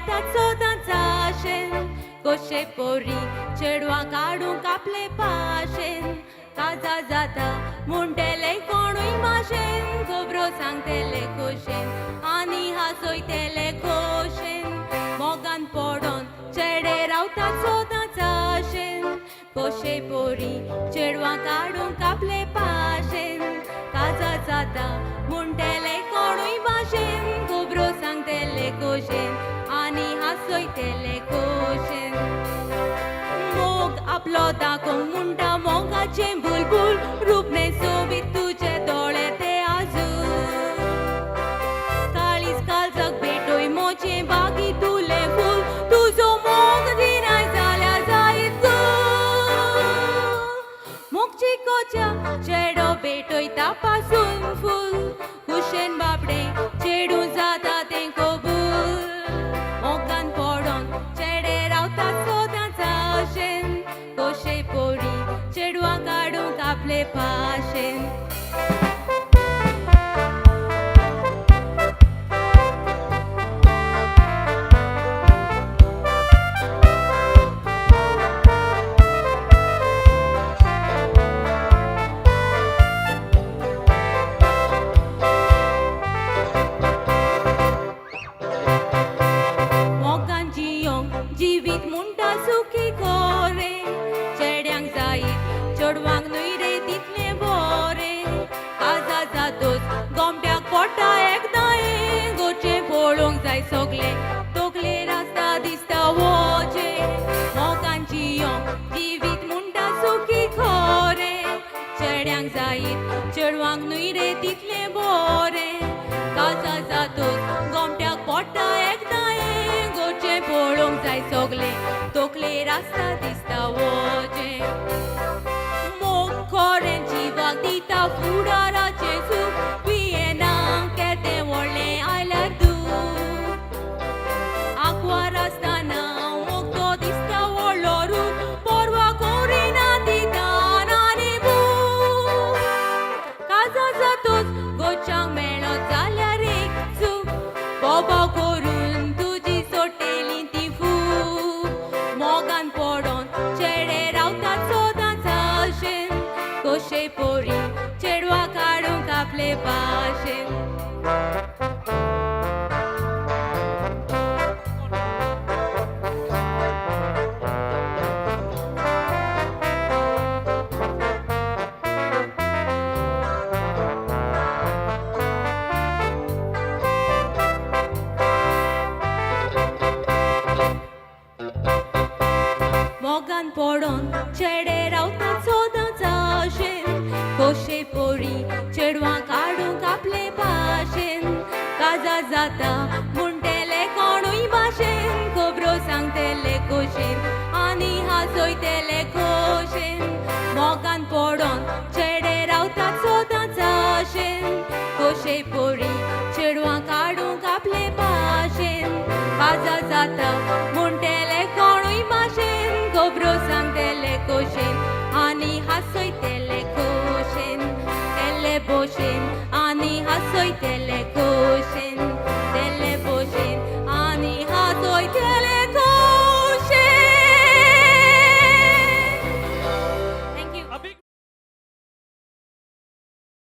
रावतात सोदांचा आशेन कशे पोरी चेडवां काडूंक आपले पाशेन काजा जाता म्हणटेले कोणूय माशेन खबरो सांगतेले खोशेन आनी हांसयतेले खोशेन मोगान पडोन चेडे रावतात सोदांचा आशेन कशे पोरी चेडवां काडूंक आपले पाशेन काजा जाता म्हणटेले कोणूय भाशेन खबरो सांगतेले खोशेन आनी हांसयतेले खोशेन मोग आपलो दाखोवंक म्हणटा मोगाचें बुलबुल रूपने सोबीत तुजे दोळे ते आजून काळीज काळजाक भेटोय मोचे बागी तुले फूल तुजो मोग दिनाय जाल्या जायत मोग चिकोच्या चेडो भेटोयता पासून फूल कुशेन बाबडे चेडू जाता तें कबूल मोगान पडोन चेडे रावतात सोदांचा आशेन कशे पोरी चेडवां काडूंक आपले पाशेन जिवीत म्हणटा सुखी खोरे चेड्यांक जायत चेडवांक न्हय रे तितलें बरें काजा जातोच गोमट्याक पडटा एकदां गोचे पळोवंक जाय सगळे तकले रास्ता दिसता वोचे मोगान जियोंक जिवीत म्हणटा सुखी खोरे चेड्यांक जायत चेडवांक न्हय रे तितलें बरें काजा जातोच गोमट्याक पडटा एकदां गोचे पळोवंक जाय सगळे तकले रास्ता दिसता वोचे मोग खोरें जिवाक दिता फुडाराचें सूख पियेना केदें व्हडलें आयल्यार दूख आंकवार आसतना मोग तो दिसता व्हडलो रूख परवा करिना दिता आनी बूक काजा जातोच गोचांक मेळ्ळो जाल्यार एक चूक बोबाव करून तुजी सोटेली ती फूक मोगान पडोन चेडे रावतात सोदांचा आशेन कशे पोरी चेडवां काडूंक आपले पाशेन मोगान पडोन चेडे रावतात सोदांचा आशेन कशे पोरी चेडवां काडूंक आपले पाशेन काजा जाता म्हणटेले कोणूय भाशेन खबरो सांगतेले खोशेन आनी हांसयतेले खोशेन मोगान पडोन चेडे रावतात सोदांचा आशेन कशे पोरी चेडवां काडूंक आपले पाशेन काजा जाता म्हणटेले कोणूय भाशेन खबरो सांगतेले खोशेन आनी हांसयतेले खोशेन तेले भशेन आनी हांसयतेले खोशेन तेले भशेन आनी हांसयतेले